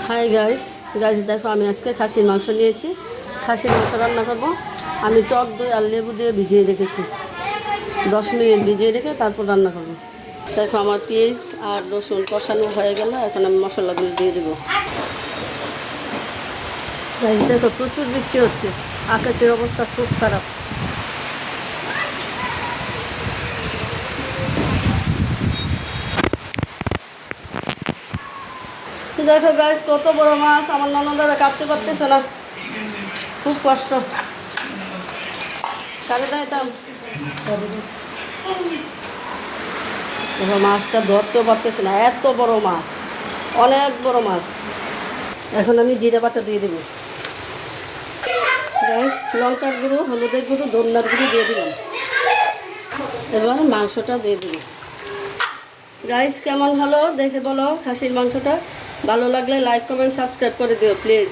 Hi guys guys দেখো আমি আজকে খাসির মাংস নিয়েছি। খাসির মাংস রান্না করব। আমি টক দই আর লেবু দিয়ে ভিজিয়ে রেখেছি, 10 মিনিট ভিজিয়ে রেখে তারপর রান্না করব। দেখো আমার পেঁয়াজ আর রসুন কষানো হয়ে গেল, এখন আমি মশলাগুলো দিয়ে দেবো। গাইস দেখো প্রচুর বৃষ্টি হচ্ছে, আকাশের অবস্থা খুব খারাপ। দেখো গাইস কত বড় মাছ, আমার ননদারা কাটতে পারতেছে না, খুব কষ্ট। সাড়ে দাইতাম দেখো মাছটা ধরতেও পারতেছে না, এত বড় মাছ, অনেক বড় মাছ। এখন আমি জিরা বাটা দিয়ে দেবো। গাইস লঙ্কার গুঁড়ো, হলুদের গুঁড়ো, ধনিয়ার গুঁড়ো দিয়ে দিলাম। এবার মাংসটা দিয়ে দেবো। গাইস কেমন হলো দেখে বলো খাসির মাংসটা। ভালো লাগলে লাইক কমেন্ট সাবস্ক্রাইব করে দিও প্লিজ।